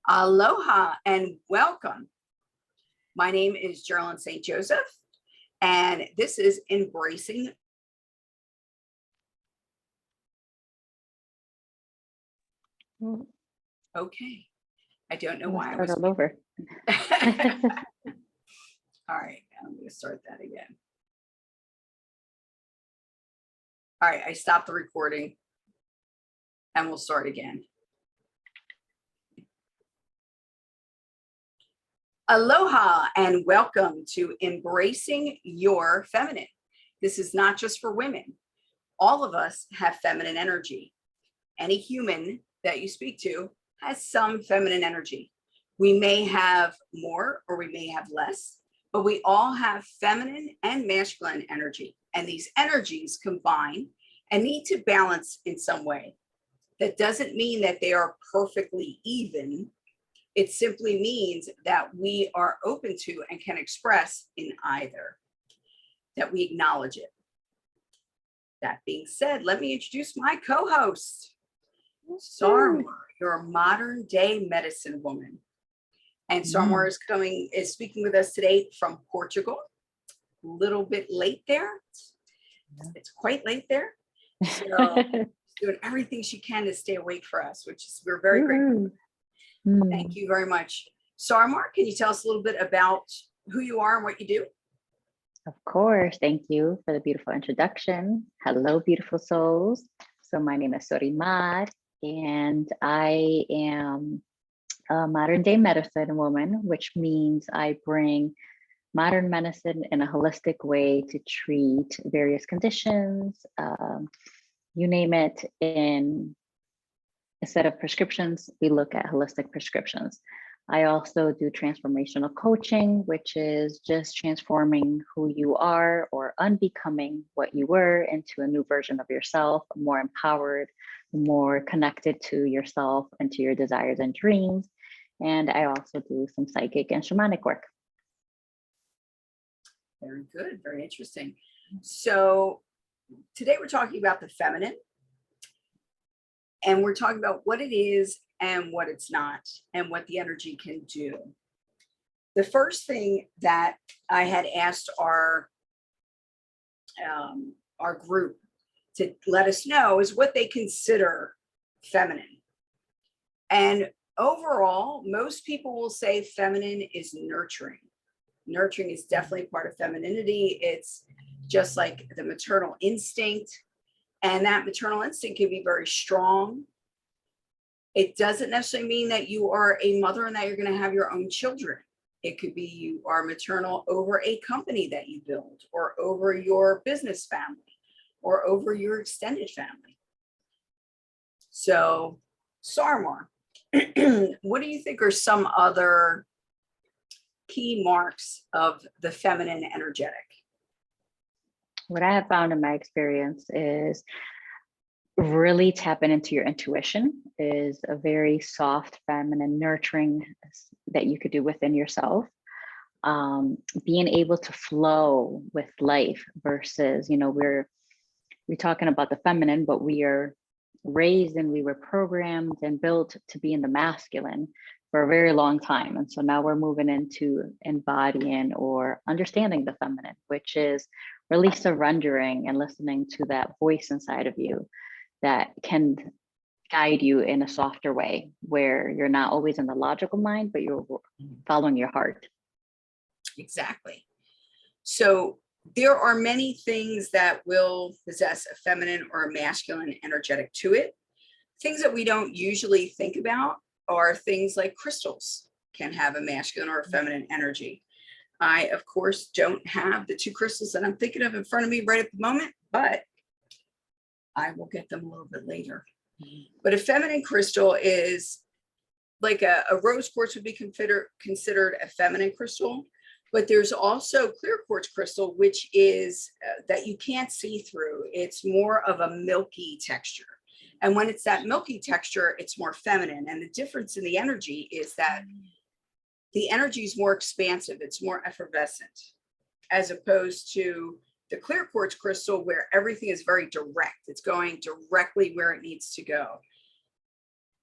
Aloha and welcome. My name is Geralyn St Joseph, and this is Embracing. Okay, I don't know why I was all over. All right, I'm going to start that again. All right, I stopped the recording and we'll start again. Aloha and welcome to Embracing Your Feminine. This is not just for women. All of us have feminine energy. Any human that you speak to has some feminine energy. We may have more or we may have less, but we all have feminine and masculine energy. And these energies combine and need to balance in some way. That doesn't mean that they are perfectly even. It simply means that we are open to and can express in either, that we acknowledge it. That being said, let me introduce my co-host, Sorimar, your modern day medicine woman. And Sorimar is speaking with us today from Portugal. A little bit late there. It's quite late there. So she's doing everything she can to stay awake for us, which is we're very grateful. Thank you very much. Sorimar, can you tell us a little bit about who you are and what you do? Of course. Thank you for the beautiful introduction. Hello, beautiful souls. So my name is Sorimar, and I am a modern day medicine woman, which means I bring modern medicine in a holistic way to treat various conditions, you name it. Instead of prescriptions, we look at holistic prescriptions. I also do transformational coaching, which is just transforming who you are or unbecoming what you were into a new version of yourself, more empowered, more connected to yourself and to your desires and dreams. And I also do some psychic and shamanic work. Very good, very interesting. So today we're talking about the feminine. And we're talking about what it is and what it's not, and what the energy can do. The first thing that I had asked our group to let us know is what they consider feminine. And overall, most people will say feminine is nurturing. Nurturing is definitely part of femininity. It's just like the maternal instinct. And that maternal instinct can be very strong. It doesn't necessarily mean that you are a mother and that you're going to have your own children. It could be you are maternal over a company that you build, or over your business family, or over your extended family. So, Sorimar, what do you think are some other key marks of the feminine energetic? What I have found in my experience is really tapping into your intuition is a very soft, feminine, nurturing that you could do within yourself. Being able to flow with life versus, we're talking about the feminine, but we are raised and we were programmed and built to be in the masculine for a very long time. And so now we're moving into embodying or understanding the feminine, which is really surrendering and listening to that voice inside of you that can guide you in a softer way, where you're not always in the logical mind, but you're following your heart. Exactly. So there are many things that will possess a feminine or a masculine energetic to it. Things that we don't usually think about are things like crystals can have a masculine or a feminine energy. I, of course, don't have the two crystals that I'm thinking of in front of me right at the moment, but I will get them a little bit later. But a feminine crystal is like a rose quartz would be considered a feminine crystal, but there's also clear quartz crystal, which is that you can't see through. It's more of a milky texture. And when it's that milky texture, it's more feminine. And the difference in the energy is that the energy is more expansive. It's more effervescent, as opposed to the clear quartz crystal, where everything is very direct. It's going directly where it needs to go.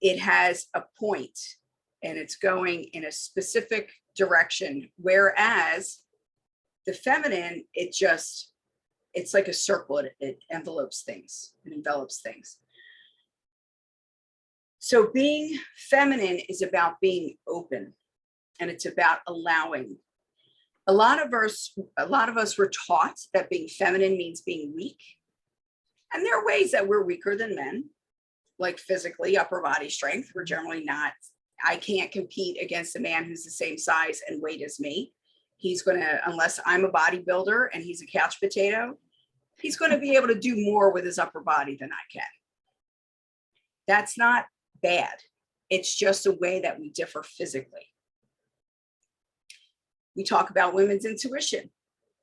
It has a point. and it's going in a specific direction. Whereas the feminine, it's like a circle. It envelopes things. It envelops things. So being feminine is about being open, and it's about allowing. A lot of us were taught that being feminine means being weak. And there are ways that we're weaker than men, like physically, upper body strength. We're generally not. I can't compete against a man who's the same size and weight as me. He's going to, unless I'm a bodybuilder and he's a couch potato, he's going to be able to do more with his upper body than I can. That's not bad. It's just a way that we differ physically. We talk about women's intuition.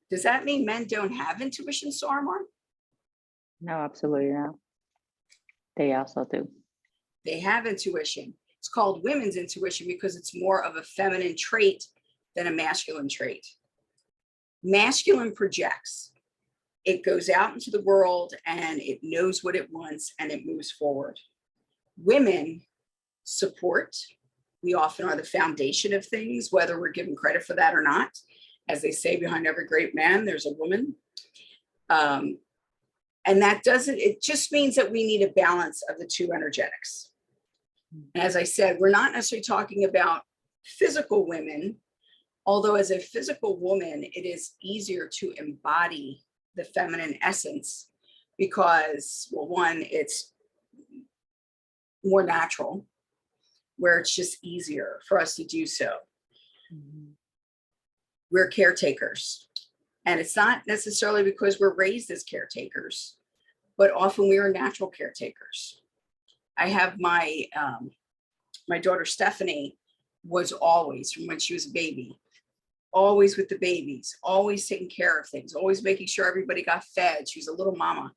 Does that mean men don't have intuition, Sorimar? No, absolutely not. They also do. They have intuition. It's called women's intuition because it's more of a feminine trait than a masculine trait. Masculine projects. It goes out into the world and it knows what it wants and it moves forward. Women support. We often are the foundation of things, whether we're given credit for that or not. As they say, behind every great man, there's a woman. And it just means that we need a balance of the two energetics. And as I said, we're not necessarily talking about physical women, although as a physical woman, it is easier to embody the feminine essence because, well, one, it's more natural, where it's just easier for us to do so. Mm-hmm. We're caretakers. And it's not necessarily because we're raised as caretakers, but often we are natural caretakers. I have my daughter Stephanie was always, from when she was a baby, always with the babies, always taking care of things, always making sure everybody got fed. She was a little mama.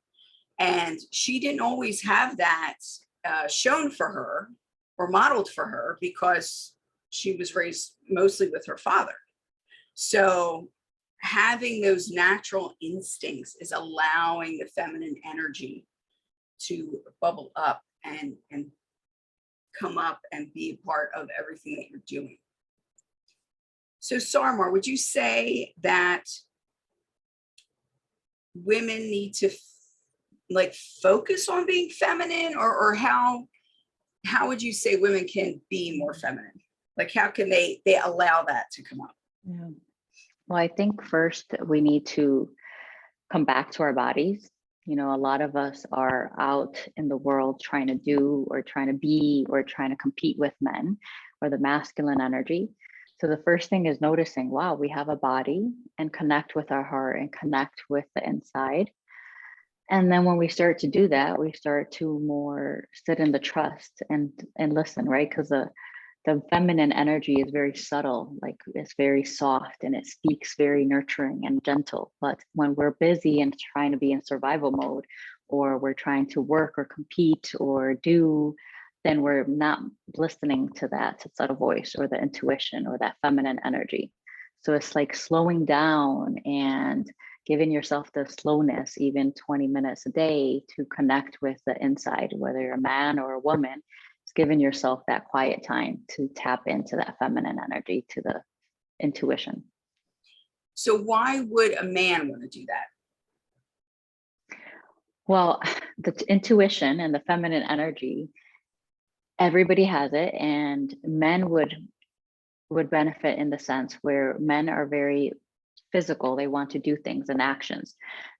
And she didn't always have that shown for her or modeled for her because she was raised mostly with her father. So having those natural instincts is allowing the feminine energy to bubble up and come up and be a part of everything that you're doing. So Sorimar, would you say that women need to focus on being feminine, or how would you say women can be more feminine? Like, how can they allow that to come up? Yeah. Well, I think first we need to come back to our bodies. You know, a lot of us are out in the world trying to do or trying to be or trying to compete with men or the masculine energy. So the first thing is noticing, wow, we have a body, and connect with our heart and connect with the inside. And then when we start to do that, we start to more sit in the trust and listen, right? Because the feminine energy is very subtle, like it's very soft and it speaks very nurturing and gentle. But when we're busy and trying to be in survival mode, or we're trying to work or compete or do, then we're not listening to that subtle voice or the intuition or that feminine energy. So it's like slowing down and giving yourself the slowness, even 20 minutes a day, to connect with the inside, whether you're a man or a woman. It's giving yourself that quiet time to tap into that feminine energy, to the intuition. So why would a man want to do that? Well, the intuition and the feminine energy, everybody has it, and men would benefit in the sense where men are very physical. They want to do things and actions,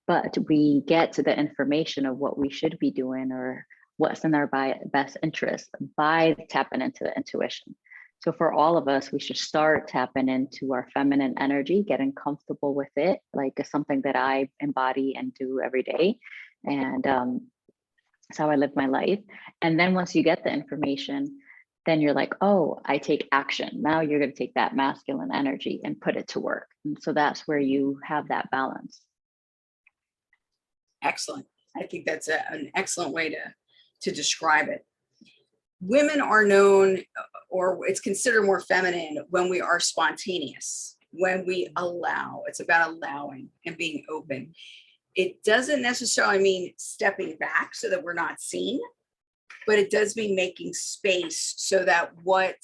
but we get to the information of what we should be doing or what's in our best interest by tapping into the intuition. So for all of us, we should start tapping into our feminine energy, getting comfortable with it. Like, it's something that I embody and do every day. And that's how I live my life. And then once you get the information, then you're like, oh, I take action. Now you're going to take that masculine energy and put it to work. And so that's where you have that balance. Excellent. I think that's an excellent way to describe it. Women are known, or it's considered more feminine when we are spontaneous, when we allow. It's about allowing and being open. It doesn't necessarily mean stepping back so that we're not seen, but it does mean making space so that what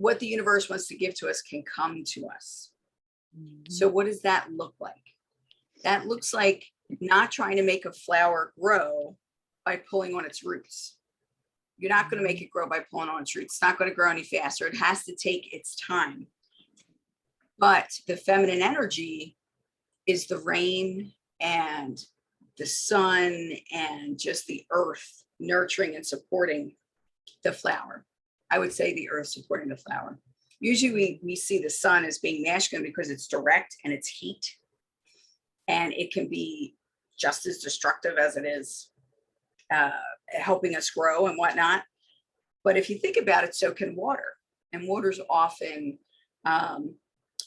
what the universe wants to give to us can come to us. Mhm. So what does that look like? That looks like not trying to make a flower grow by pulling on its roots. You're not going to make it grow by pulling on its roots. It's not going to grow any faster. It has to take its time. But the feminine energy is the rain and the sun and just the earth nurturing and supporting the flower. I would say the earth supporting the flower. Usually we see the sun as being masculine because it's direct and it's heat. And it can be just as destructive as it is helping us grow and whatnot. But if you think about it, so can water. And water's often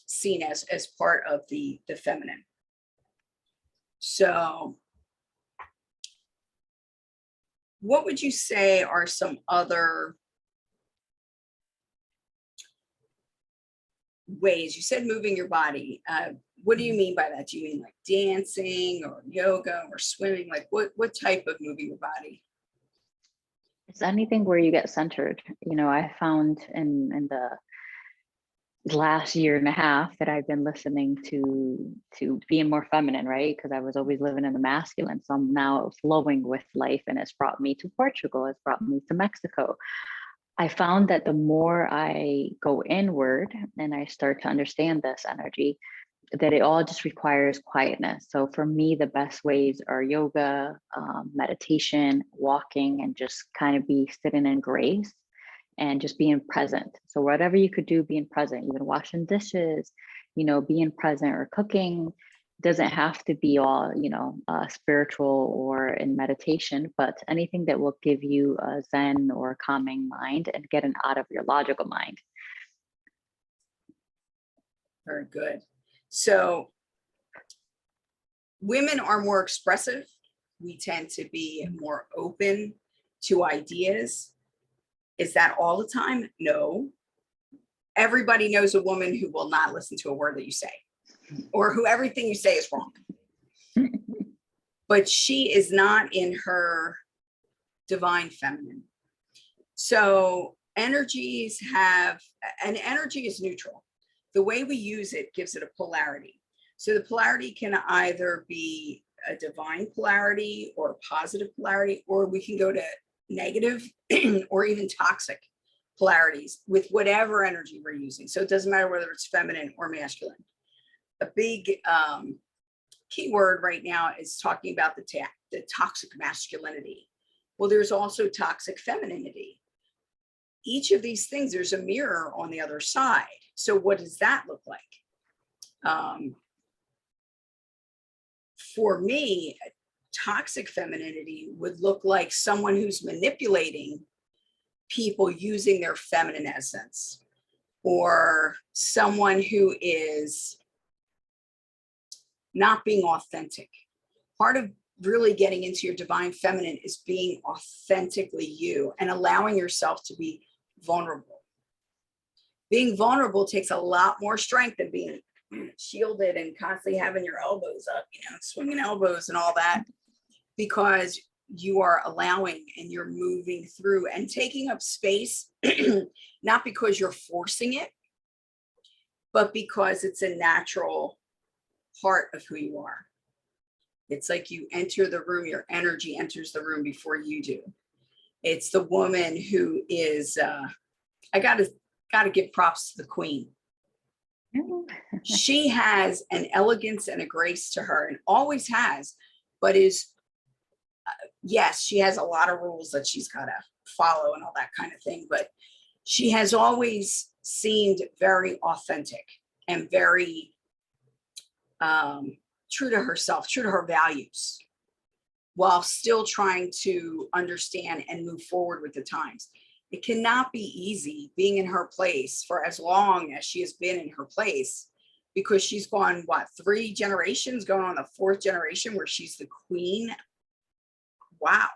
seen as part of the feminine. So what would you say are some other ways? You said moving your body. What do you mean by that? Do you mean like dancing or yoga or swimming? Like what type of moving your body? It's anything where you get centered. You know, I found in the last year and a half that I've been listening to being more feminine, right? Because I was always living in the masculine. So I'm now flowing with life, and it's brought me to Portugal, it's brought me to Mexico. I found that the more I go inward and I start to understand this energy, that it all just requires quietness. So for me, the best ways are yoga, meditation, walking, and just kind of be sitting in grace and just being present. So whatever you could do, being present, even washing dishes, you know, being present or cooking. Doesn't have to be all, you know, spiritual or in meditation, but anything that will give you a zen or calming mind and getting out of your logical mind. Very good. So women are more expressive. We tend to be more open to ideas. Is that all the time? No. Everybody knows a woman who will not listen to a word that you say, or who everything you say is wrong. But she is not in her divine feminine. So energies have, and energy is neutral. The way we use it gives it a polarity. So the polarity can either be a divine polarity or a positive polarity, or we can go to negative or even toxic polarities with whatever energy we're using. So it doesn't matter whether it's feminine or masculine. A big keyword right now is talking about the toxic masculinity. Well, there's also toxic femininity. Each of these things, there's a mirror on the other side. So what does that look like? For me, toxic femininity would look like someone who's manipulating people using their feminine essence, or someone who is not being authentic. Part of really getting into your divine feminine is being authentically you and allowing yourself to be vulnerable. Being vulnerable takes a lot more strength than being shielded and constantly having your elbows up, you know, swinging elbows and all that, because you are allowing and you're moving through and taking up space, not because you're forcing it, but because it's a natural part of who you are. It's like you enter the room, your energy enters the room before you do. It's the woman who is, I gotta give props to the queen. She has an elegance and a grace to her, and always has, but is, yes, she has a lot of rules that she's got to follow and all that kind of thing, but she has always seemed very authentic and very true to herself, true to her values, while still trying to understand and move forward with the times. It cannot be easy being in her place for as long as she has been in her place, because she's gone, what, 3 generations, going on the 4th generation where she's the queen. Wow.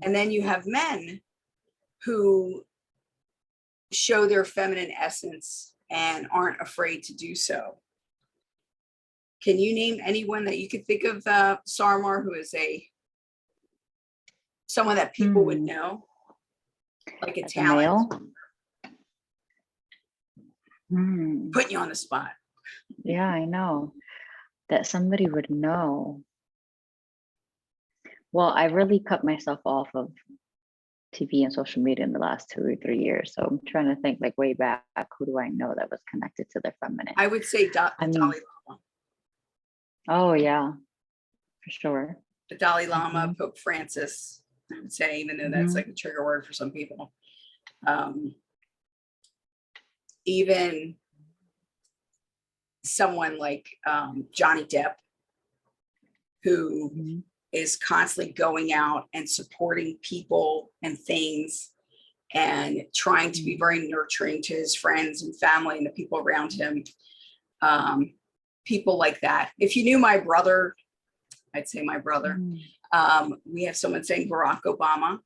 And then you have men who show their feminine essence and aren't afraid to do so. Can you name anyone that you could think of, Sorimar, who is someone that people would know, like a As talent? male? Hmm. Putting you on the spot. Yeah, I know that somebody would know. Well, I really cut myself off of TV and social media in the last 2 or 3 years. So I'm trying to think like way back, who do I know that was connected to their feminine? I would say I the mean, Dalai Lama. oh yeah, for sure. The Dalai Lama, Hmm. Pope Francis, I would say, even though that's Hmm. like a trigger word for some people. Even someone like Johnny Depp, who Hmm. is constantly going out and supporting people and things and trying to be very nurturing to his friends and family and the people around him. People like that. If you knew my brother, I'd say my brother. We have someone saying Barack Obama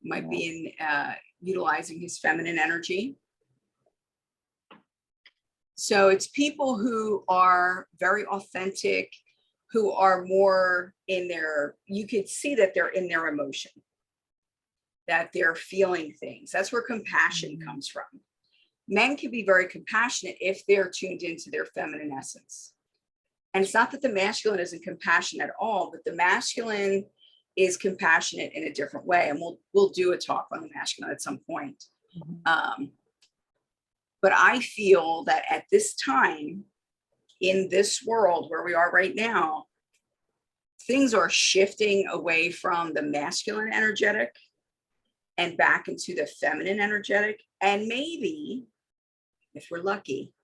might be utilizing his feminine energy. So it's people who are very authentic, who are more in their, you could see that they're in their emotion, that they're feeling things. That's where compassion comes from. Men can be very compassionate if they're tuned into their feminine essence. And it's not that the masculine isn't compassionate at all, but the masculine is compassionate in a different way. And we'll do a talk on the masculine at some point. But I feel that at this time, in this world where we are right now, things are shifting away from the masculine energetic and back into the feminine energetic. And maybe, if we're lucky,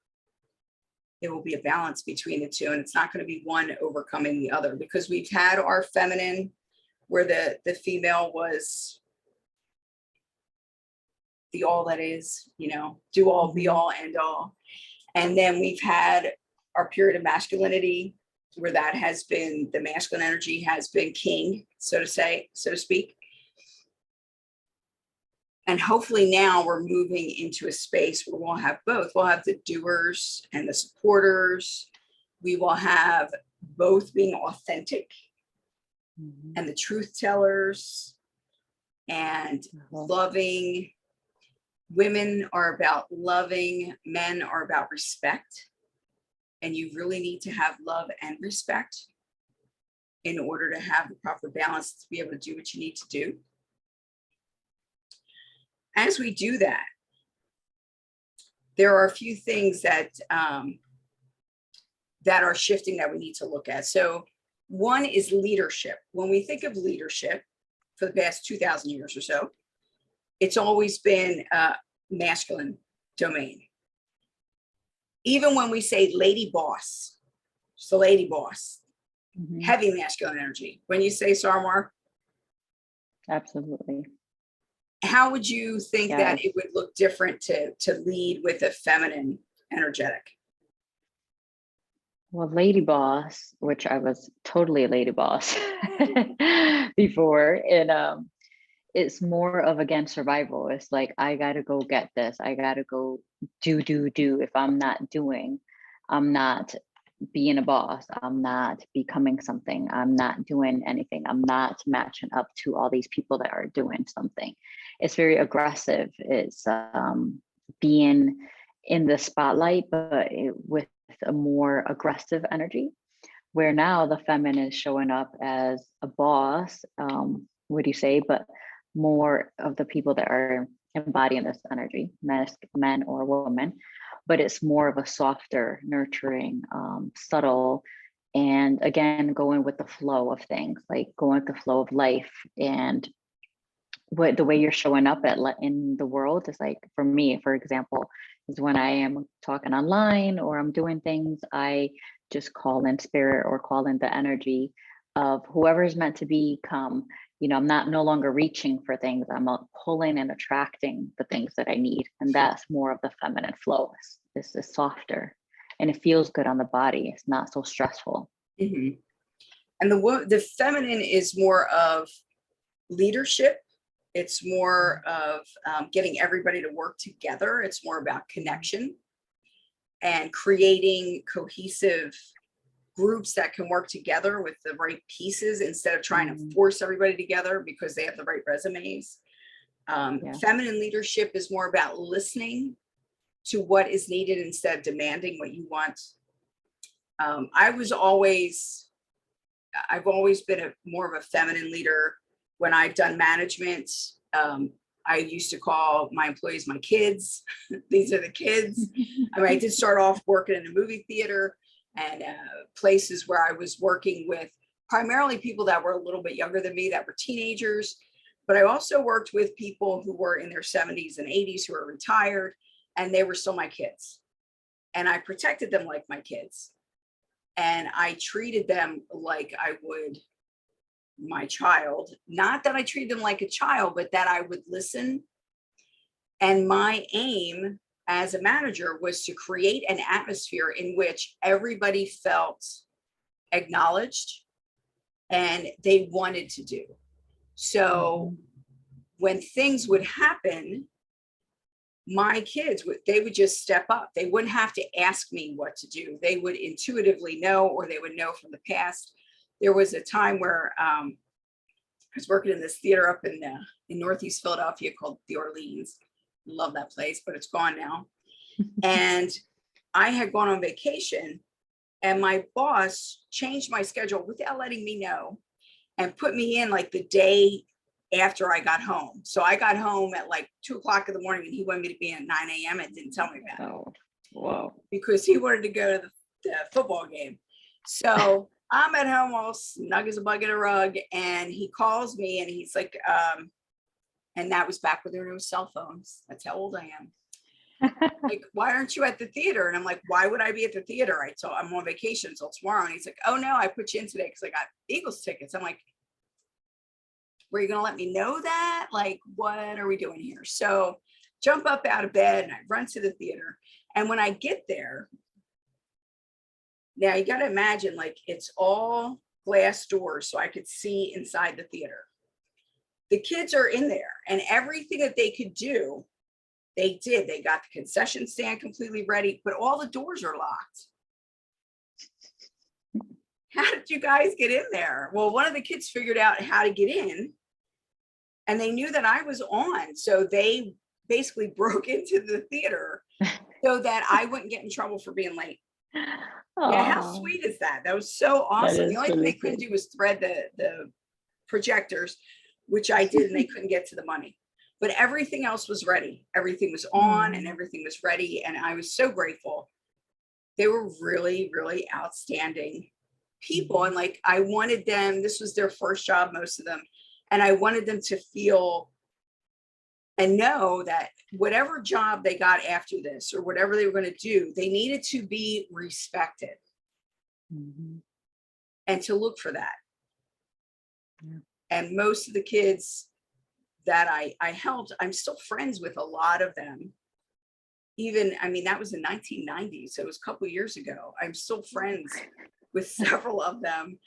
it will be a balance between the two. And it's not going to be one overcoming the other, because we've had our feminine where the female was the all that is, do all, be all, end all. And then we've had our period of masculinity where that has been, the masculine energy has been king, so to speak. And hopefully now we're moving into a space where we'll have both. We'll have the doers and the supporters. We will have both being authentic and the truth tellers and loving. Women are about loving, men are about respect. And you really need to have love and respect in order to have the proper balance to be able to do what you need to do. As we do that, there are a few things that that are shifting that we need to look at. So one is leadership. When we think of leadership for the past 2,000 years or so, it's always been masculine domain. Even when we say lady boss, it's the lady boss, heavy masculine energy. When you say Sorimar? Absolutely. How would you think that it would look different to lead with a feminine energetic? Well, lady boss, which I was totally a lady boss before, and it's more of, again, survival. It's like, I gotta go get this. I gotta go do. If I'm not doing, I'm not being a boss. I'm not becoming something. I'm not doing anything. I'm not matching up to all these people that are doing something. It's very aggressive. It's being in the spotlight, but with a more aggressive energy, where now the feminine is showing up as a boss, would you say, but more of the people that are embodying this energy, men or women, but it's more of a softer, nurturing, subtle, and again, going with the flow of things, like going with the flow of life. And what the way you're showing up in the world is, like, for me, for example, is when I am talking online or I'm doing things, I just call in spirit or call in the energy of whoever is meant to be come. I'm not no longer reaching for things. I'm pulling and attracting the things that I need. And that's more of the feminine flow. It's softer and it feels good on the body. It's not so stressful. And the feminine is more of leadership. It's more of getting everybody to work together. It's more about connection and creating cohesive groups that can work together with the right pieces instead of trying to force everybody together because they have the right resumes. Feminine leadership is more about listening to what is needed instead of demanding what you want. I've always been more of a feminine leader. When I've done management, I used to call my employees my kids. These are the kids. I mean, I did start off working in a movie theater and places where I was working with primarily people that were a little bit younger than me, that were teenagers. But I also worked with people who were in their 70s and 80s who are retired, and they were still my kids. And I protected them like my kids. And I treated them like I would my child. Not that I treated them like a child, but that I would listen. And my aim as a manager was to create an atmosphere in which everybody felt acknowledged and they wanted to do. So when things would happen, my kids they would just step up. They wouldn't have to ask me what to do. They would intuitively know, or they would know from the past. There was a time where I was working in this theater up in Northeast Philadelphia called the Orleans. Love that place, but it's gone now. And I had gone on vacation, and my boss changed my schedule without letting me know and put me in like the day after I got home. So I got home at like 2 o'clock in the morning, and he wanted me to be at 9 a.m. and didn't tell me about it. Whoa. Because he wanted to go to the football game. So I'm at home all snug as a bug in a rug, and he calls me and he's like, and that was back when there were no cell phones. That's how old I am. Like, why aren't you at the theater? And I'm like, why would I be at the theater? I'm on vacation until tomorrow. And he's like, oh no, I put you in today because I got Eagles tickets. I'm like, were you going to let me know that? Like, what are we doing here? So jump up out of bed and I run to the theater. And when I get there, now you got to imagine, like, it's all glass doors so I could see inside the theater. The kids are in there, and everything that they could do, they did. They got the concession stand completely ready, but all the doors are locked. How did you guys get in there? Well, one of the kids figured out how to get in, and they knew that I was on. So they basically broke into the theater so that I wouldn't get in trouble for being late. Yeah, how sweet is that? That was so awesome. The only thing they couldn't do was thread the projectors, which I did, and they couldn't get to the money. But everything else was ready. Everything was on and everything was ready. And I was so grateful. They were really, really outstanding people. And like, I wanted them, this was their first job, most of them. And I wanted them to feel and know that whatever job they got after this or whatever they were going to do, they needed to be respected and to look for that. Yeah. And most of the kids that I helped, I'm still friends with a lot of them. Even, I mean, that was in 1990, so it was a couple of years ago. I'm still friends with several of them.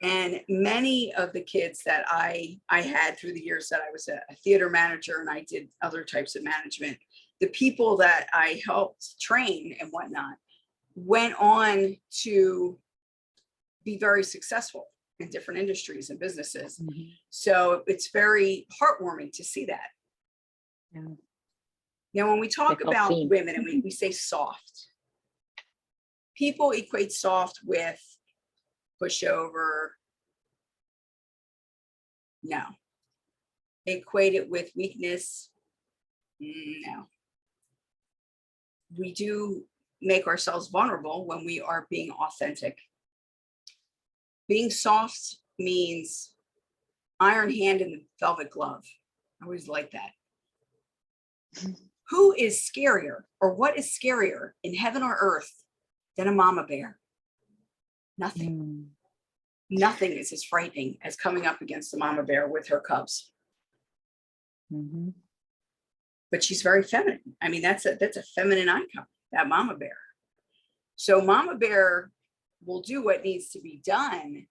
And many of the kids that I had through the years that I was a theater manager and I did other types of management, the people that I helped train and whatnot went on to be very successful in different industries and businesses. So it's very heartwarming to see that. Yeah. Now, when we talk about women and we say soft, people equate soft with pushover. No. Equate it with weakness. No. We do make ourselves vulnerable when we are being authentic. Being soft means iron hand in the velvet glove. I always like that. Who is scarier, or what is scarier in heaven or earth than a mama bear? Nothing. Nothing is as frightening as coming up against a mama bear with her cubs. But she's very feminine. I mean, that's a feminine icon, that mama bear. So mama bear will do what needs to be done,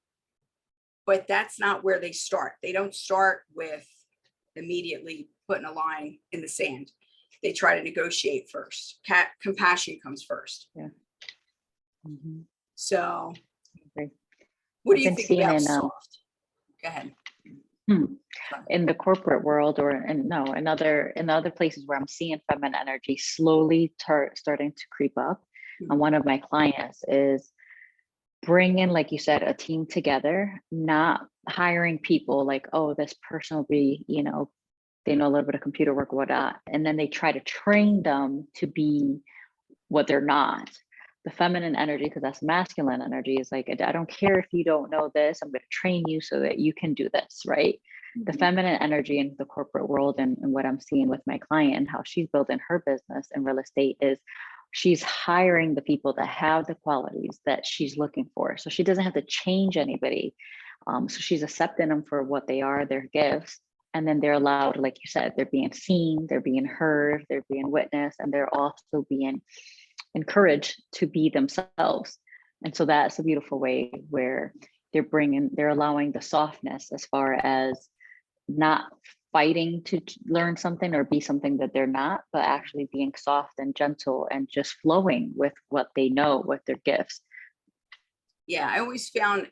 but that's not where they start. They don't start with immediately putting a line in the sand. They try to negotiate first. Compassion comes first. Yeah. So what do you think about soft? Go ahead. in the corporate world or in other places where I'm seeing feminine energy slowly starting to creep up. Mhm. And one of my clients is bringing, like you said, a team together, not hiring people like, oh, this person will be, they know a little bit of computer work or whatnot. And then they try to train them to be what they're not. The feminine energy, because that's masculine energy, is like, I don't care if you don't know this, I'm going to train you so that you can do this, right? The feminine energy in the corporate world and what I'm seeing with my client and how she's building her business in real estate is she's hiring the people that have the qualities that she's looking for. So she doesn't have to change anybody. So she's accepting them for what they are, their gifts. And then they're allowed, like you said, they're being seen, they're being heard, they're being witnessed, and they're also being encouraged to be themselves. And so that's a beautiful way where they're allowing the softness as far as not fighting to learn something or be something that they're not, but actually being soft and gentle and just flowing with what they know, with their gifts. Yeah, I always found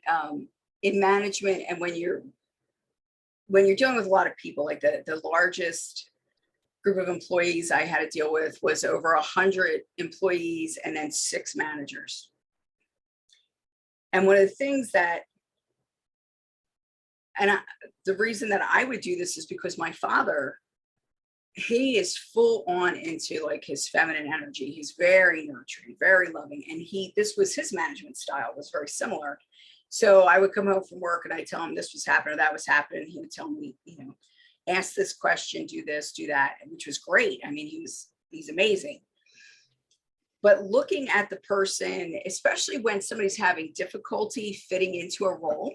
in management, and when you're dealing with a lot of people, like the largest group of employees I had to deal with was over 100 employees and then 6 managers. And one of the things that, the reason that I would do this is because my father, he is full on into like his feminine energy. He's very nurturing, very loving. And this was his management style, was very similar. So I would come home from work and I tell him this was happening or that was happening. He would tell me, ask this question, do this, do that, which was great. I mean, he's amazing. But looking at the person, especially when somebody's having difficulty fitting into a role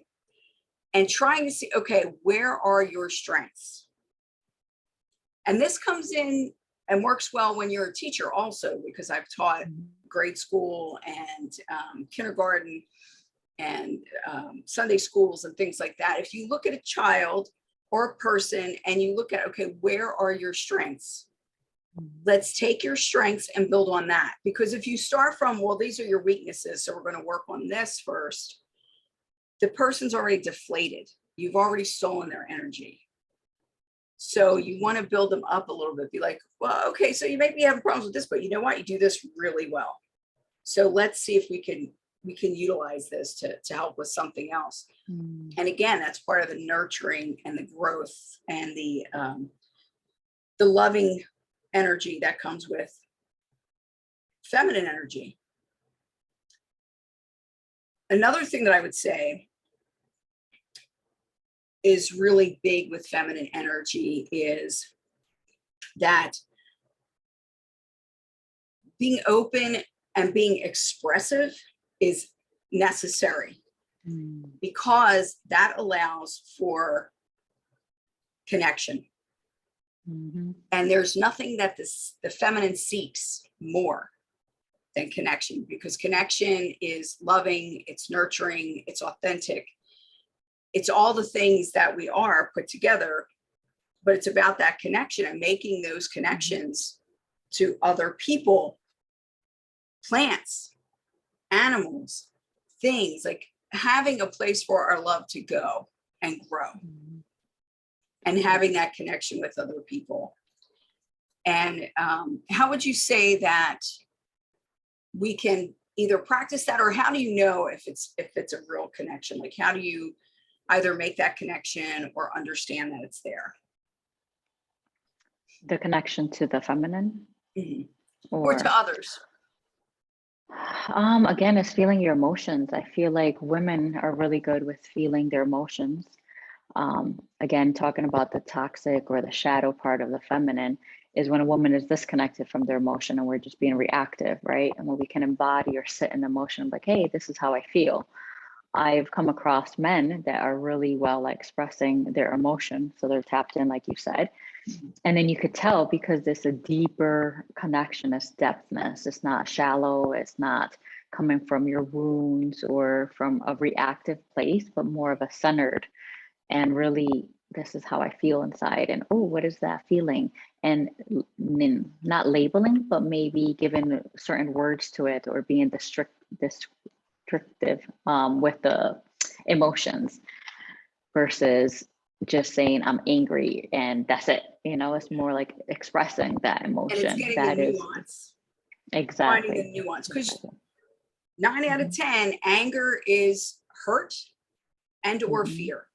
and trying to see, okay, where are your strengths? And this comes in and works well when you're a teacher also, because I've taught grade school and kindergarten and Sunday schools and things like that. If you look at a child or a person and you look at, okay, where are your strengths? Let's take your strengths and build on that. Because if you start from, well, these are your weaknesses, so we're going to work on this first, the person's already deflated. You've already stolen their energy. So you want to build them up a little bit. Be like, well, okay, so you may be having problems with this, but you know what? You do this really well. So let's see if we can utilize this to help with something else. And again, that's part of the nurturing and the growth and the loving energy that comes with feminine energy. Another thing that I would say is really big with feminine energy is that being open and being expressive is necessary because that allows for connection. And there's nothing that the feminine seeks more than connection, because connection is loving, it's nurturing, it's authentic. It's all the things that we are put together, but it's about that connection and making those connections to other people, plants, animals, things, like having a place for our love to go and grow and having that connection with other people. And how would you say that we can either practice that, or how do you know if it's a real connection? Like, how do you either make that connection or understand that it's there? The connection to the feminine, or to others. Again, it's feeling your emotions. I feel like women are really good with feeling their emotions. Again, talking about the toxic or the shadow part of the feminine is when a woman is disconnected from their emotion and we're just being reactive, right? And when we can embody or sit in emotion, like, hey, this is how I feel. I've come across men that are really well at expressing their emotion. So they're tapped in, like you said. And then you could tell because there's a deeper connection, it's depthness. It's not shallow. It's not coming from your wounds or from a reactive place, but more of a centered and really, this is how I feel inside. And, oh, what is that feeling? And not labeling, but maybe giving certain words to it or being descriptive with the emotions versus just saying I'm angry and that's it. It's more like expressing that And it's emotion. getting That the is nuance, finding the exactly. nuance. Because Exactly. 9 out of Mhm, 10, anger is hurt and or mhm, fear.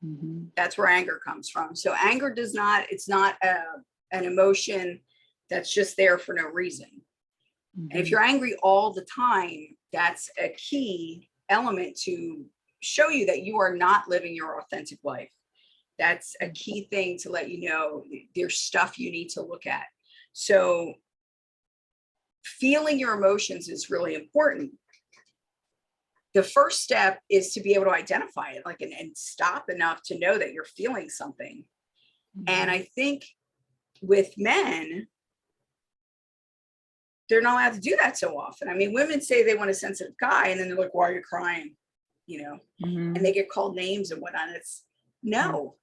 mhm, That's where anger comes from. So anger does not, it's not an emotion that's just there for no reason. And if mhm, you're angry all the time, that's a key element to show you that you are not living your authentic life. That's a key thing to let you know there's stuff you need to look at. So feeling your emotions is really important. The first step is to be able to identify it, like, and stop enough to know that you're feeling something. And mhm. I think with men, they're not allowed to do that so often. I mean, women say they want a sensitive guy, and then they're like, why are you crying? And they Mhm. get called names and whatnot. It's Yeah, no,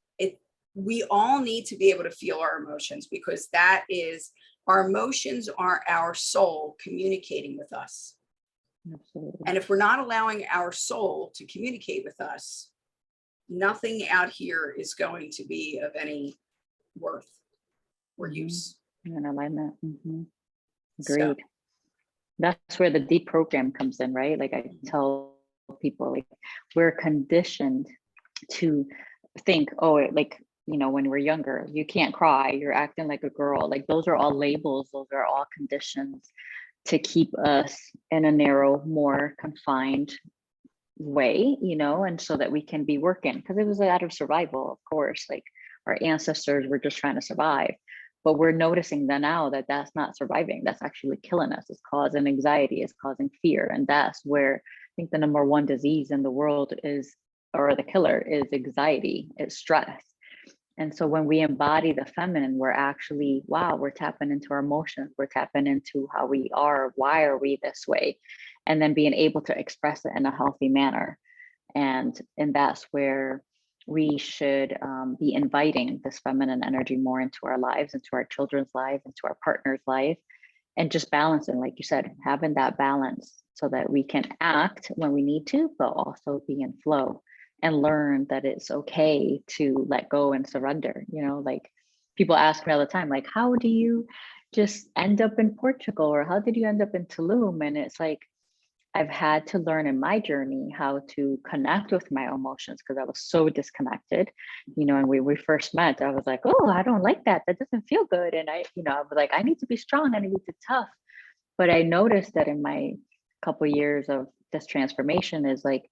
we all need to be able to feel our emotions, because that is, our emotions are our soul communicating with us. absolutely. And if we're not allowing our soul to communicate with us, nothing out here is going to be of any worth or Mhm. use. You're in alignment. Mhm. So, Agreed. That's where the deep program comes in, right? Like I tell people, like we're conditioned to think, oh, like, when we're younger, you can't cry, you're acting like a girl. Like those are all labels, those are all conditions to keep us in a narrow, more confined way, and so that we can be working, because it was out of survival, of course. Like our ancestors were just trying to survive. But we're noticing that now that that's not surviving, that's actually killing us. It's causing anxiety, it's causing fear. And that's where I think the number one disease in the world is, or the killer is, anxiety, it's stress. And so when we embody the feminine, we're actually, wow, we're tapping into our emotions, we're tapping into how we are, why are we this way? And then being able to express it in a healthy manner. And that's where we should be inviting this feminine energy more into our lives, into our children's lives, into our partner's life, and just balancing, like you said, having that balance so that we can act when we need to, but also be in flow and learn that it's okay to let go and surrender. Like people ask me all the time, like, how do you just end up in Portugal, or how did you end up in Tulum? And it's like, I've had to learn in my journey how to connect with my emotions, because I was so disconnected. And we first met, I was like, oh, I don't like that. That doesn't feel good. And I was like, I need to be strong. I need to be tough. But I noticed that in my couple years of this transformation is like,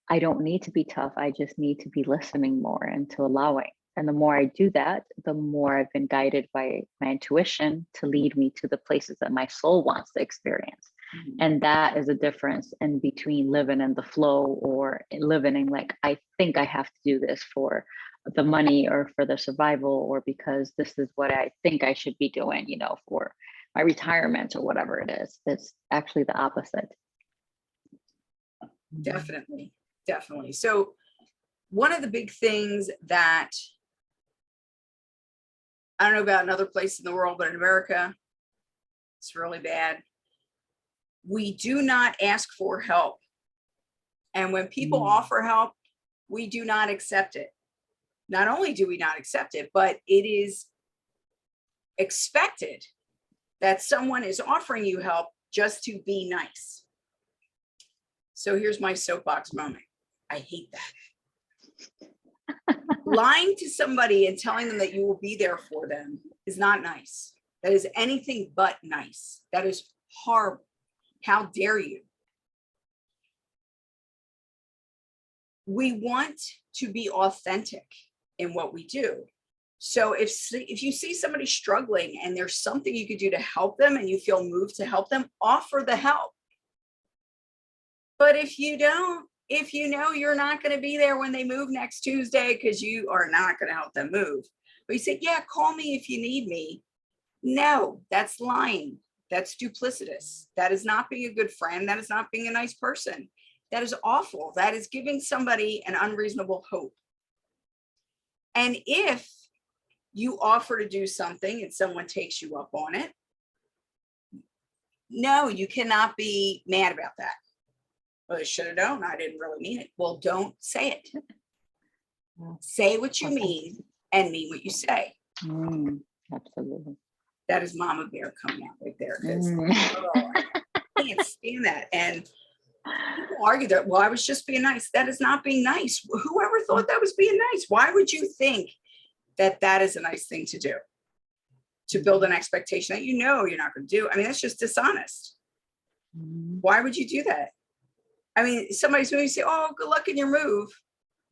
I don't need to be tough. I just need to be listening more and to allowing. And the more I do that, the more I've been guided by my intuition to lead me to the places that my soul wants to experience. And that is a difference in between living in the flow or living in like, I think I have to do this for the money or for the survival, or because this is what I think I should be doing, for my retirement or whatever it is. It's actually the opposite. definitely, definitely. So, one of the big things that, I don't know about another place in the world, but in America, it's really bad. We do not ask for help. And when people Mm, offer help, we do not accept it. Not only do we not accept it, but it is expected that someone is offering you help just to be nice. So here's my soapbox moment. I hate that. Lying to somebody and telling them that you will be there for them is not nice. That is anything but nice. That is horrible. How dare you? We want to be authentic in what we do. So if you see somebody struggling and there's something you could do to help them and you feel moved to help them, offer the help. But if you don't, if you know you're not going to be there when they move next Tuesday because you are not going to help them move, but you say, yeah, call me if you need me. No, that's lying. That's duplicitous. That is not being a good friend. That is not being a nice person. That is awful. That is giving somebody an unreasonable hope. And if you offer to do something and someone takes you up on it, no, you cannot be mad about that. Well, I should have known. I didn't really mean it. Well, don't say it. Say what you mean and mean what you say. Absolutely. That is Mama Bear coming out right there, because I can't stand that. And people argue that, well, I was just being nice. That is not being nice. Whoever thought that was being nice? Why would you think that that is a nice thing to do? To build an expectation that you're not going to do. I mean, that's just dishonest. Why would you do that? I mean, somebody's going to say, oh, good luck in your move.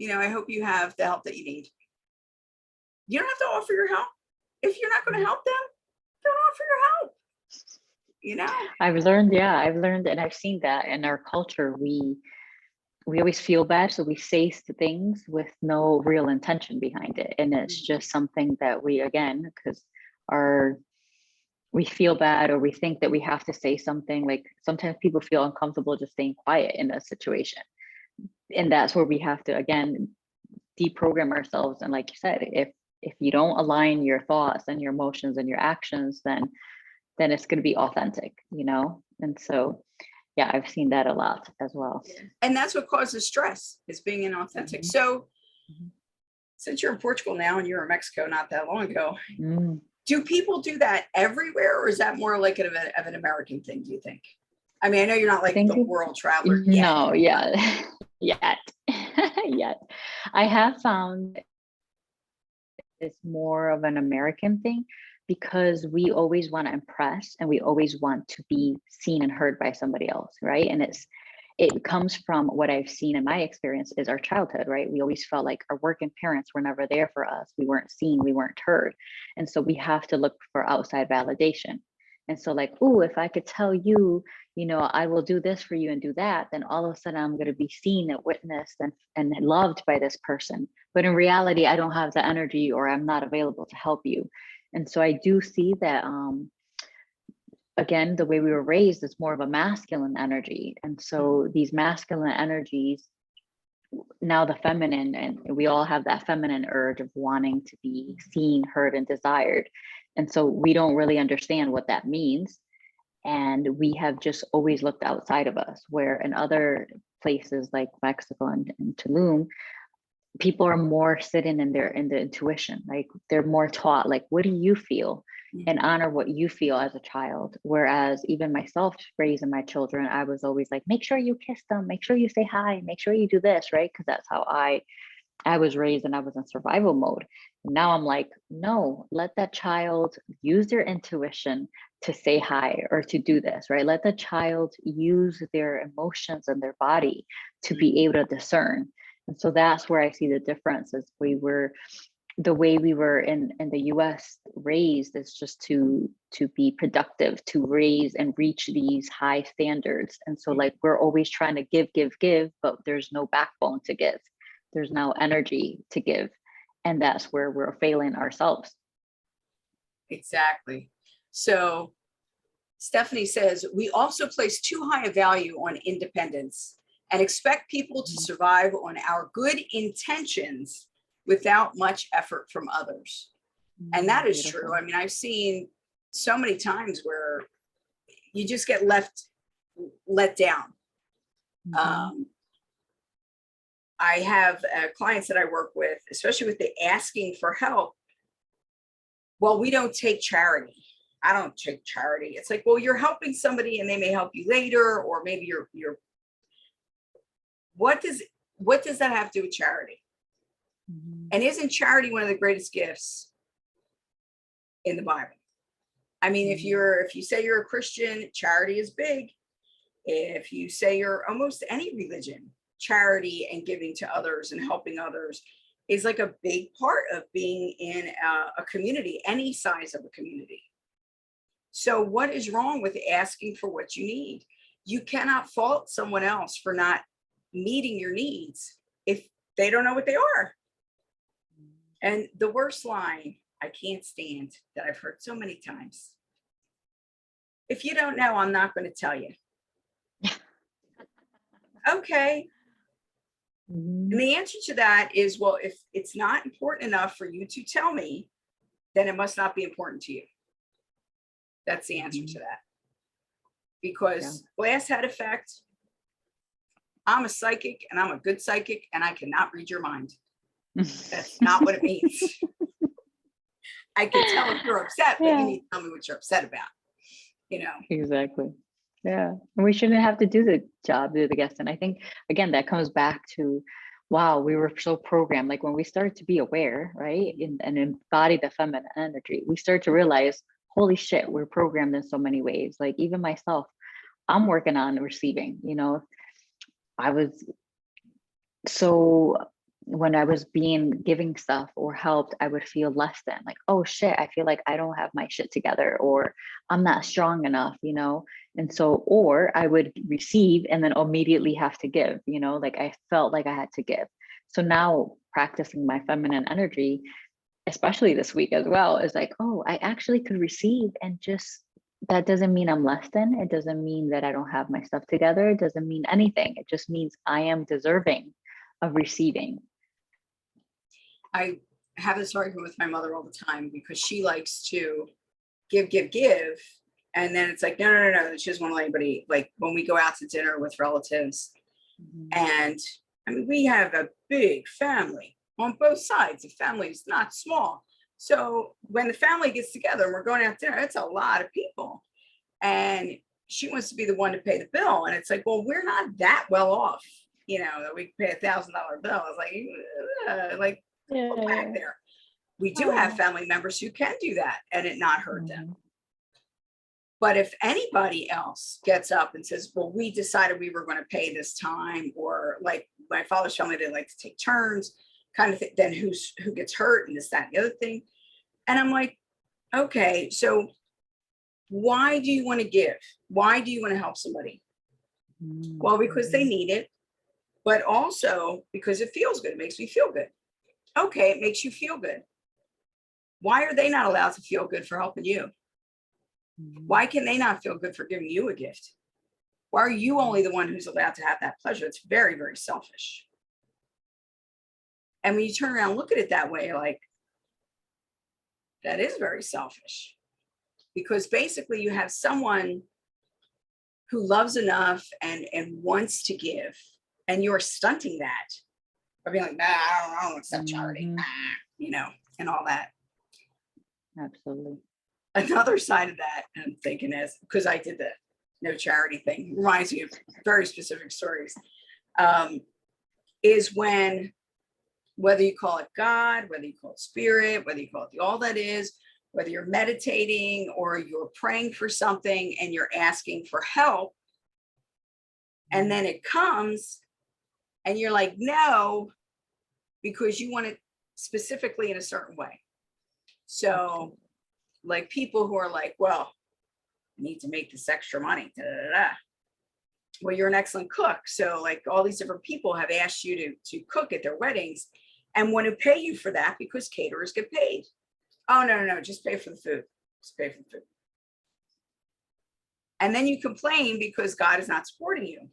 I hope you have the help that you need. You don't have to offer your help. If you're not going to help them, don't offer your help. I've learned, and I've seen that in our culture. We always feel bad, so we say things with no real intention behind it. And it's just something that because we feel bad, or we think that we have to say something. Like sometimes people feel uncomfortable just staying quiet in a situation. And that's where we have to, again, deprogram ourselves. And like you said, if you don't align your thoughts and your emotions and your actions, then it's going to be authentic, And so, yeah, I've seen that a lot as well. And that's what causes stress, is being inauthentic. So since you're in Portugal now and you were in Mexico not that long ago, do people do that everywhere, or is that more like of an American thing, do you think? I mean, I know you're not like the world traveler yet. No, yeah, yet. I have found it's more of an American thing, because we always want to impress and we always want to be seen and heard by somebody else, right? And it comes from what I've seen in my experience is our childhood, right? We always felt like our working parents were never there for us. We weren't seen, we weren't heard. And so we have to look for outside validation. And so like, oh, if I could tell you, I will do this for you and do that, then all of a sudden I'm going to be seen and witnessed and loved by this person. But in reality, I don't have the energy, or I'm not available to help you. And so I do see that, again, the way we were raised is more of a masculine energy. And so these masculine energies, now the feminine, and we all have that feminine urge of wanting to be seen, heard, and desired. And so we don't really understand what that means. And we have just always looked outside of us, where in other places like Mexico and Tulum, people are more sitting in the intuition. Like they're more taught, like, what do you feel? And honor what you feel as a child. Whereas even myself raising my children, I was always like, make sure you kiss them, make sure you say hi, make sure you do this, right? Because that's how I was raised, and I was in survival mode. And now I'm like, no, let that child use their intuition to say hi or to do this, right? Let the child use their emotions and their body to be able to discern. And so that's where I see the difference. Is the way we were in the US raised is just to be productive, to raise and reach these high standards. And so like, we're always trying to give, but there's no backbone to give. There's no energy to give. And that's where we're failing ourselves. Exactly. So Stephanie says, we also place too high a value on independence and expect people to survive on our good intentions without much effort from others. And that is true. I mean, I've seen so many times where you just get let down. I have clients that I work with, especially with the asking for help. Well, we don't take charity. I don't take charity. It's like, well, you're helping somebody and they may help you later, or maybe you're what does that have to do with charity? And isn't charity one of the greatest gifts in the Bible? I mean, if you say you're a Christian, charity is big. If you say you're almost any religion, charity and giving to others and helping others is like a big part of being in a community, any size of a community. So what is wrong with asking for what you need? You cannot fault someone else for not meeting your needs if they don't know what they are. And the worst line I can't stand, that I've heard so many times: if you don't know, I'm not going to tell you. Okay. And the answer to that is, well, if it's not important enough for you to tell me, then it must not be important to you. That's the answer to that. Because glass had effect. I'm a psychic, and I'm a good psychic, and I cannot read your mind. That's not what it means. I can tell if you're upset, but you Yeah, need to tell me what you're upset about, you know? exactly. Yeah. And we shouldn't have to do the job, do the guest. And I think, again, that comes back to, wow, we were so programmed. Like when we started to be aware, right, and embody the feminine energy, we start to realize, holy shit, we're programmed in so many ways. Like even myself, I'm working on receiving, I was so when I was being giving stuff or helped, I would feel less than, like, oh shit, I feel like I don't have my shit together, or I'm not strong enough, And so, or I would receive and then immediately have to give, like I felt like I had to give. So now practicing my feminine energy, especially this week as well, is like, oh, I actually could receive, and just that doesn't mean I'm less than. It doesn't mean that I don't have my stuff together. It doesn't mean anything. It just means I am deserving of receiving. I have this argument with my mother all the time because she likes to give, give, give. And then it's like, no, no, no, no. She doesn't want to let anybody, like when we go out to dinner with relatives. And I mean, we have a big family on both sides. The family is not small. So when the family gets together and we're going out to dinner, it's a lot of people. And she wants to be the one to pay the bill. And it's like, well, we're not that well off, that we pay $1,000 bill. I was like, go back there. We do have family members who can do that and it not hurt them. But if anybody else gets up and says, well, we decided we were going to pay this time, or like my father's family, they like to take turns kind of thing, then who gets hurt and this, that, and the other thing. And I'm like, okay, so why do you want to give? Why do you want to help somebody? Well, because they need it, but also because it feels good. It makes me feel good. Okay, it makes you feel good. Why are they not allowed to feel good for helping you? Why can they not feel good for giving you a gift? Why are you only the one who's allowed to have that pleasure? It's very, very selfish. And when you turn around and look at it that way, like, that is very selfish. Because basically you have someone who loves enough and wants to give, and you're stunting that. Or being like, nah, I don't accept charity, and all that. Absolutely. Another side of that, I'm thinking, because I did the no charity thing, reminds me of very specific stories, is when, whether you call it God, whether you call it spirit, whether you call it the all that is, whether you're meditating or you're praying for something and you're asking for help, and then it comes and you're like, no, because you want it specifically in a certain way. So like people who are like, well, I need to make this extra money. Da, da, da. Well, you're an excellent cook. So like all these different people have asked you to cook at their weddings and want to pay you for that because caterers get paid. Oh, no, just pay for the food. Just pay for the food. And then you complain because God is not supporting you.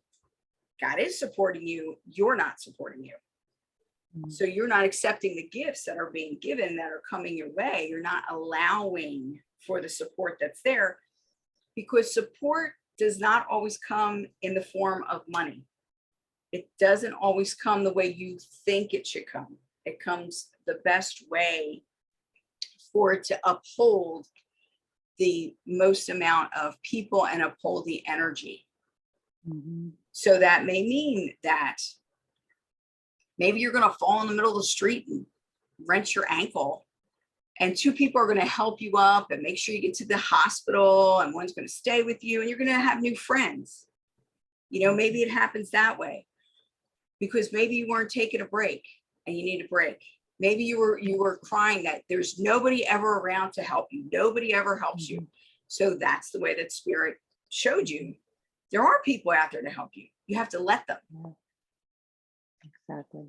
God is supporting you. You're not supporting you. So you're not accepting the gifts that are being given, that are coming your way. You're not allowing for the support that's there, because support does not always come in the form of money. It doesn't always come the way you think it should come. It comes the best way for it to uphold the most amount of people and uphold the energy. So that may mean that maybe you're going to fall in the middle of the street and wrench your ankle, and two people are going to help you up and make sure you get to the hospital, and one's going to stay with you, and you're going to have new friends. Maybe it happens that way because maybe you weren't taking a break and you need a break. Maybe you were crying that there's nobody ever around to help you. Nobody ever helps you. So that's the way that spirit showed you. There are people out there to help you. You have to let them. Exactly.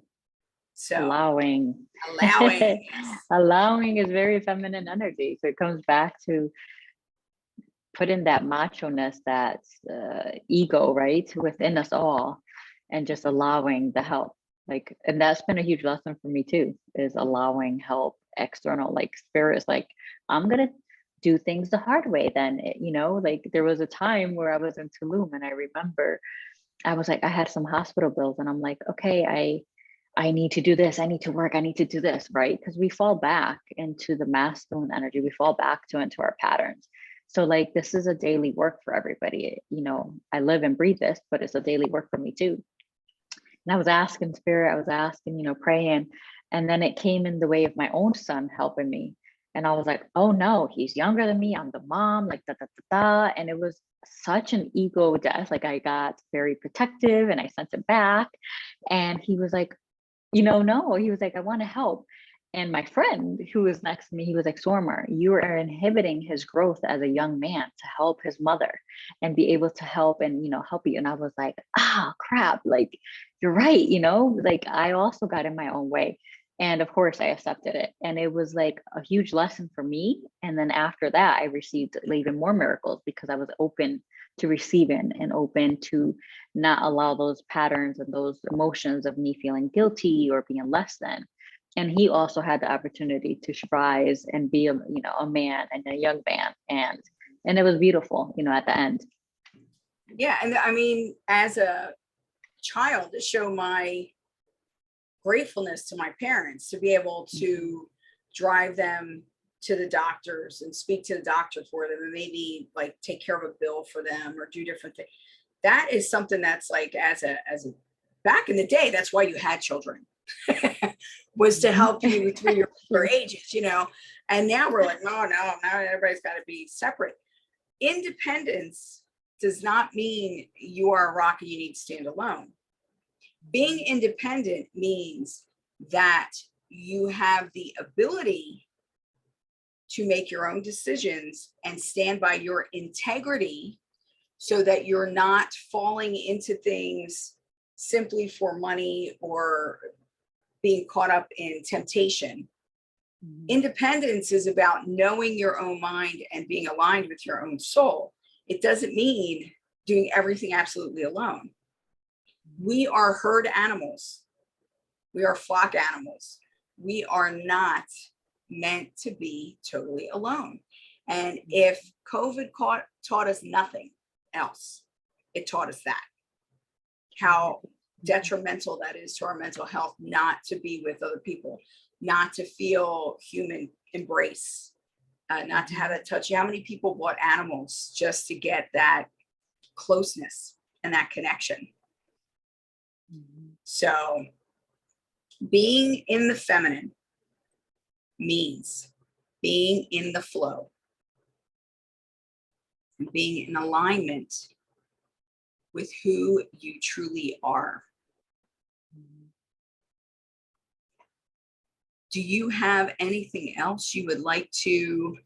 So allowing yes. allowing is very feminine energy. So it comes back to putting that macho-ness, that ego, right, within us all, and just allowing the help. Like, and that's been a huge lesson for me too, is allowing help external. Like spirit is like, I'm gonna do things the hard way then. Like there was a time where I was in Tulum, and I remember I was like, I had some hospital bills, and I'm like, okay, I need to do this, I need to work, I need to do this, right? Because we fall back into the masculine energy, we fall back into our patterns. So like this is a daily work for everybody. You know, I live and breathe this, but it's a daily work for me too. And I was asking spirit, I was asking, praying. And then it came in the way of my own son helping me. And I was like, oh no, he's younger than me. I'm the mom, like da da da da. And it was such an ego death. Like I got very protective and I sent it back. And he was like, no, he was like, I want to help. And my friend who was next to me, he was like, Sorimar, you are inhibiting his growth as a young man to help his mother and be able to help and, help you. And I was like, crap, like, you're right. Like I also got in my own way. And of course I accepted it. And it was like a huge lesson for me. And then after that, I received even more miracles because I was open to receiving and open to not allow those patterns and those emotions of me feeling guilty or being less than. And he also had the opportunity to rise and be a man and a young man. And it was beautiful, at the end. Yeah. And I mean, as a child, to show my gratefulness to my parents to be able to drive them to the doctors and speak to the doctor for them and maybe like take care of a bill for them or do different things. That is something that's like as a back in the day, that's why you had children. Was to help you through your ages, and now we're like, no, now everybody's got to be separate. Independence does not mean you are a rock and you need to stand alone. Being independent means that you have the ability to make your own decisions and stand by your integrity so that you're not falling into things simply for money or being caught up in temptation. Independence is about knowing your own mind and being aligned with your own soul. It doesn't mean doing everything absolutely alone. We are herd animals. We are flock animals. We are not meant to be totally alone. And if COVID taught us nothing else, it taught us that. How detrimental that is to our mental health, not to be with other people, not to feel human embrace, not to have that touch. How many people bought animals just to get that closeness and that connection? So being in the feminine means being in the flow, and being in alignment with who you truly are. Do you have anything else you would like to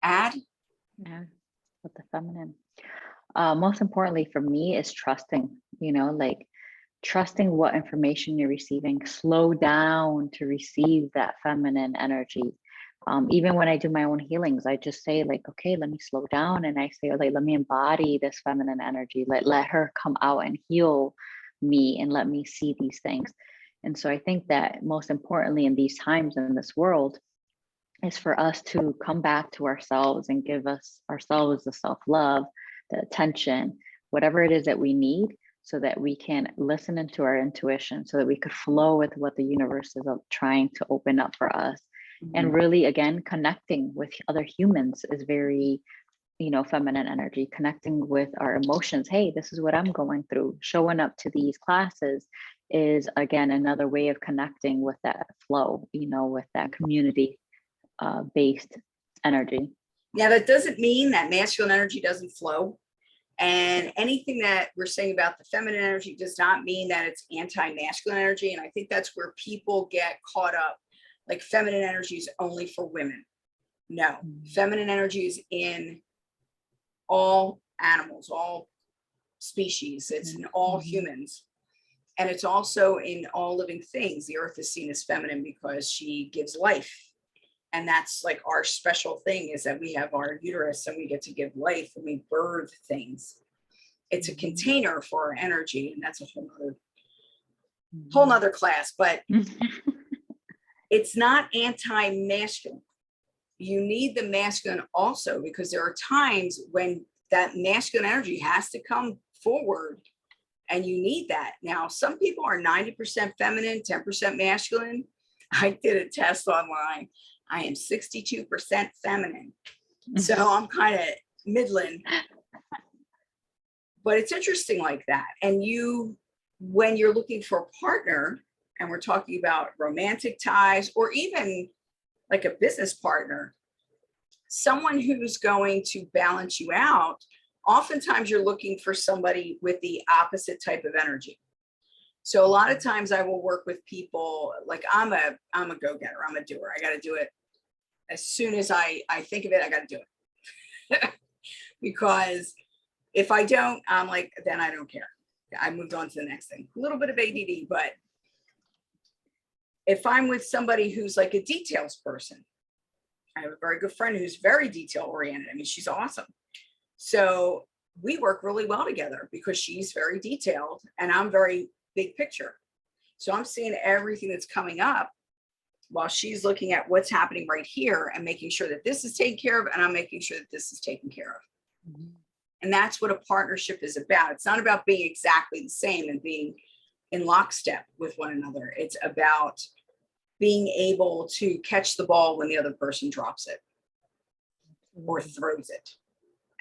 add? Yeah, with the feminine. Most importantly for me is trusting, like trusting what information you're receiving. Slow down to receive that feminine energy. Even when I do my own healings, I just say like, okay, let me slow down. And I say, like, let me embody this feminine energy. Let her come out and heal me and let me see these things. And so I think that most importantly in these times in this world is for us to come back to ourselves and give ourselves the self-love, the attention, whatever it is that we need, so that we can listen into our intuition, so that we could flow with what the universe is trying to open up for us. And really, again, connecting with other humans is very, feminine energy, connecting with our emotions. Hey, this is what I'm going through. Showing up to these classes is, again, another way of connecting with that flow, with that community based energy. Now, that doesn't mean that masculine energy doesn't flow. And anything that we're saying about the feminine energy does not mean that it's anti-masculine energy. And I think that's where people get caught up. Like feminine energy is only for women. No, feminine energy is in all animals, all species. It's in all humans. And it's also in all living things. The earth is seen as feminine because she gives life. And that's like our special thing, is that we have our uterus and we get to give life and we birth things. It's a container for our energy. And that's a whole nother class, but it's not anti-masculine. You need the masculine also, because there are times when that masculine energy has to come forward And you need that. Now, some people are 90% feminine, 10% masculine. I did a test online. I am 62% feminine. So I'm kind of midland. But it's interesting like that. And you, when you're looking for a partner, and we're talking about romantic ties or even like a business partner, someone who's going to balance you out, oftentimes you're looking for somebody with the opposite type of energy. So a lot of times I will work with people like I'm a go-getter, I'm a doer. I got to do it as soon as I think of it, I got to do it. Because if I don't, I'm like, then I don't care. I moved on to the next thing. A little bit of ADD, but if I'm with somebody who's like a details person, I have a very good friend who's very detail oriented. I mean, she's awesome. So we work really well together because she's very detailed and I'm very big picture. So I'm seeing everything that's coming up while she's looking at what's happening right here and making sure that this is taken care of, and I'm making sure that this is taken care of. Mm-hmm. And that's what a partnership is about. It's not about being exactly the same and being in lockstep with one another. It's about being able to catch the ball when the other person drops it or throws it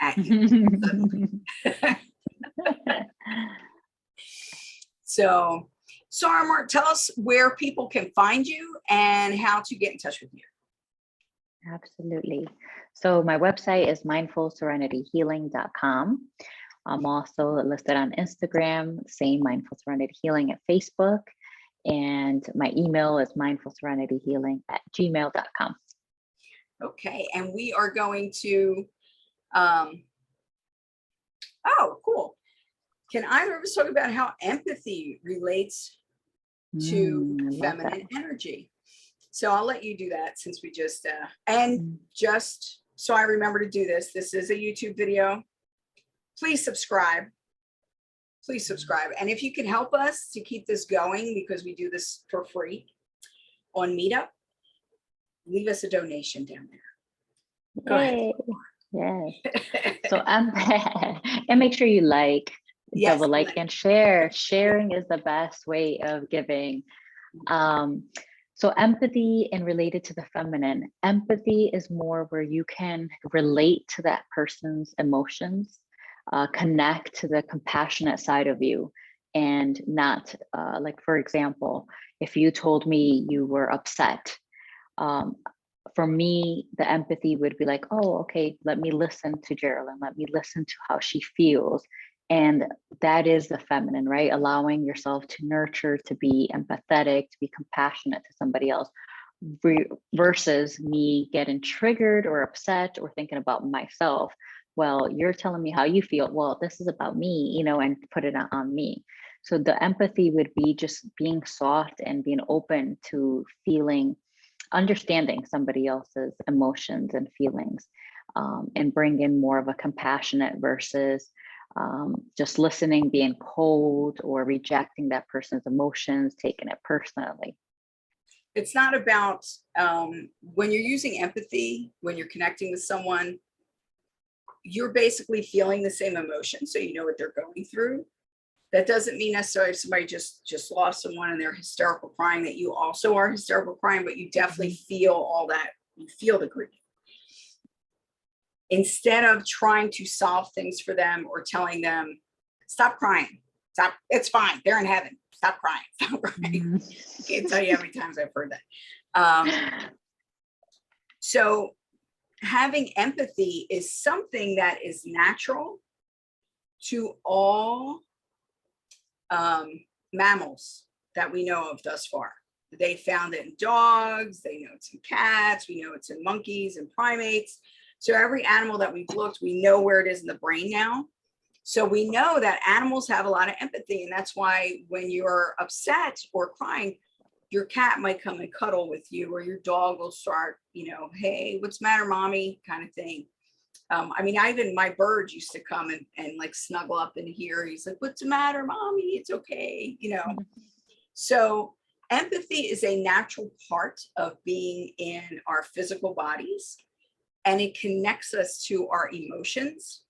at you. So, Sorimar, tell us where people can find you and how to get in touch with you. Absolutely. So my website is mindfulserenityhealing.com. I'm also listed on Instagram, same Mindful Serenity Healing, at Facebook. And my email is mindfulserenityhealing@gmail.com. Okay. And we are going to, oh, cool. Can either of us talk about how empathy relates to feminine energy? So I'll let you do that since we just, just so I remember to do this. This is a YouTube video. Please subscribe. Please subscribe. And if you can help us to keep this going, because we do this for free on Meetup, leave us a donation down there. Go ahead. Yes. So and make sure you double like and share. Sharing is the best way of giving. So empathy and related to the feminine, empathy is more where you can relate to that person's emotions, connect to the compassionate side of you, and not like, for example, if you told me you were upset, for me, the empathy would be like, oh, okay, let me listen to Geralyn. Let me listen to how she feels. And that is the feminine, right? Allowing yourself to nurture, to be empathetic, to be compassionate to somebody else, versus me getting triggered or upset or thinking about myself. Well, you're telling me how you feel. Well, this is about me, and put it on me. So the empathy would be just being soft and being open to understanding somebody else's emotions and feelings, and bring in more of a compassionate versus just listening, being cold, or rejecting that person's emotions, taking it personally. It's not about when you're using empathy, when you're connecting with someone, you're basically feeling the same emotion, so you know what they're going through. That doesn't mean necessarily if somebody just lost someone and they're hysterical crying that you also are hysterical crying, but you definitely feel all that. You feel the grief. Instead of trying to solve things for them or telling them, stop crying, stop, it's fine, they're in heaven, stop crying, stop crying. I can't tell you how many times I've heard that. So having empathy is something that is natural to all mammals that we know of thus far. They found it in dogs, they know it's in cats, we know it's in monkeys and primates. So every animal that we've looked, we know where it is in the brain now. So we know that animals have a lot of empathy. And that's why when you're upset or crying, your cat might come and cuddle with you, or your dog will start, hey, what's the matter, mommy, kind of thing. My bird used to come and like snuggle up in here. He's like, what's the matter, mommy? It's okay. So empathy is a natural part of being in our physical bodies. And it connects us to our emotions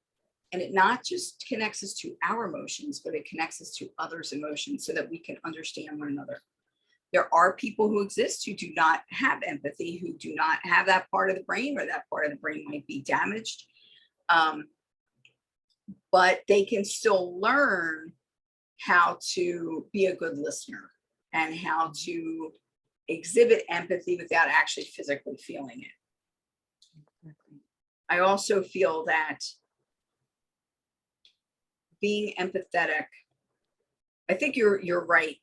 And it not just connects us to our emotions, but it connects us to others' emotions so that we can understand one another. There are people who exist who do not have empathy, who do not have that part of the brain, or that part of the brain might be damaged. But they can still learn how to be a good listener and how to exhibit empathy without actually physically feeling it. I also feel that being empathetic, I think you're right,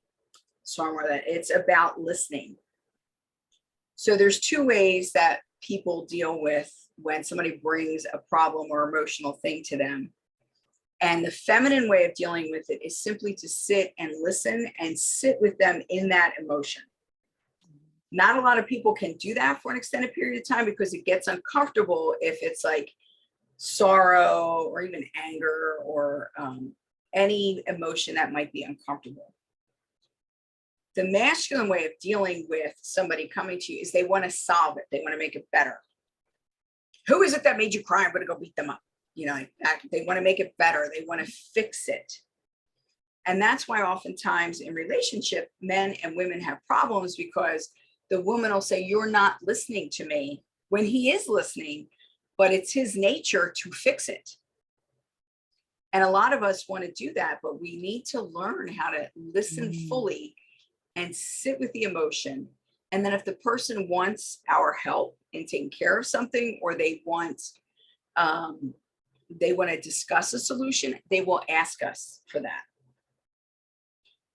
Sorimar, that it's about listening. So there's two ways that people deal with when somebody brings a problem or emotional thing to them. And the feminine way of dealing with it is simply to sit and listen and sit with them in that emotion. Not a lot of people can do that for an extended period of time because it gets uncomfortable if it's like sorrow or even anger or any emotion that might be uncomfortable. The masculine way of dealing with somebody coming to you is they want to solve it. They want to make it better. Who is it that made you cry? I'm going to go beat them up. You know, they want to make it better. They want to fix it. And that's why oftentimes in relationship, men and women have problems because the woman will say, you're not listening to me, when he is listening, but it's his nature to fix it. And a lot of us want to do that, but we need to learn how to listen fully and sit with the emotion. And then if the person wants our help in taking care of something, or they want to discuss a solution, they will ask us for that.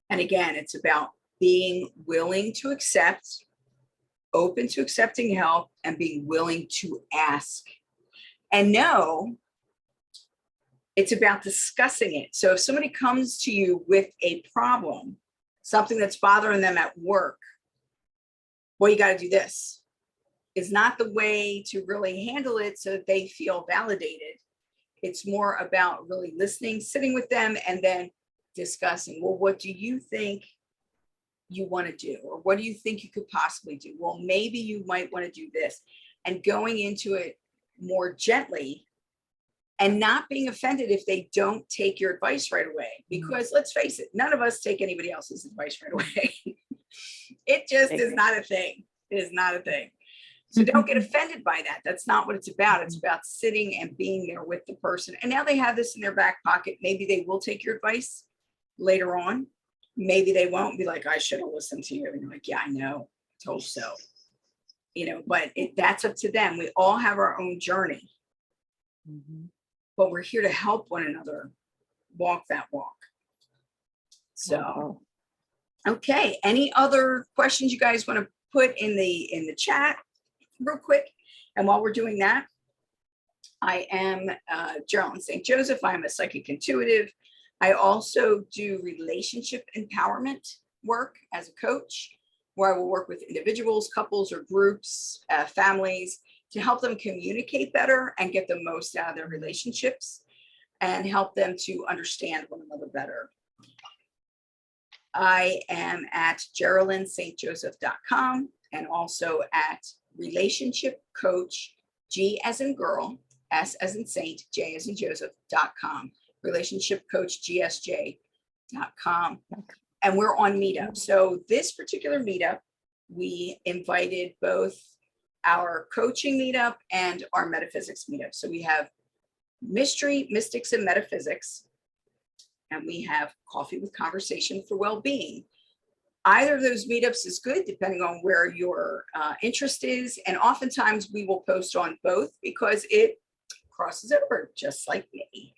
And again, it's about being willing to accept, open to accepting help, and being willing to ask. And no, it's about discussing it. So if somebody comes to you with a problem, something that's bothering them at work, well, you got to do this, is not the way to really handle it so that they feel validated. It's more about really listening, sitting with them, and then discussing, well, what do you think you want to do? Or what do you think you could possibly do? Well, maybe you might want to do this, and going into it more gently and not being offended if they don't take your advice right away. Because let's face it, none of us take anybody else's advice right away. It just is not a thing. It is not a thing. So don't get offended by that. That's not what it's about. It's about sitting and being there with the person. And now they have this in their back pocket. Maybe they will take your advice later on. Maybe they won't. Be like, I should have listened to you. And you're like, yeah, I know. Told you so. You know, but that's up to them. We all have our own journey. But we're here to help one another walk that walk. So, okay. Any other questions you guys want to put in the chat real quick? And while we're doing that, I am Geralyn St Joseph. I'm a psychic intuitive. I also do relationship empowerment work as a coach, where I will work with individuals, couples, or groups, families, to help them communicate better and get the most out of their relationships and help them to understand one another better. I am at GeralynStJoseph.com and also at Relationship Coach, G as in girl, S as in Saint, J as in Joseph.com. Relationship Coach, GSJ.com. And we're on Meetup. So this particular meetup, we invited both our coaching meetup and our metaphysics meetup. So we have mystery, mystics, and metaphysics. And we have coffee with conversation for well-being. Either of those meetups is good, depending on where your interest is. And oftentimes we will post on both because it crosses over, just like me.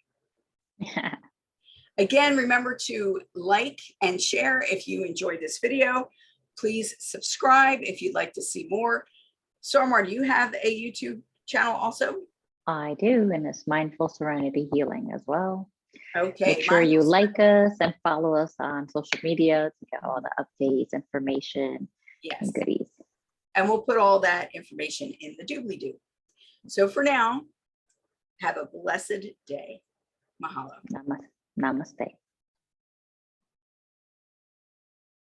Again, remember to like and share if you enjoyed this video. Please subscribe if you'd like to see more. Sorimar, do you have a YouTube channel also? I do, and it's Mindful Serenity Healing as well. Okay. Make sure you like us and follow us on social media to get all the updates, information, and goodies. And we'll put all that information in the doobly-doo. So for now, have a blessed day. Mahalo. Namaste.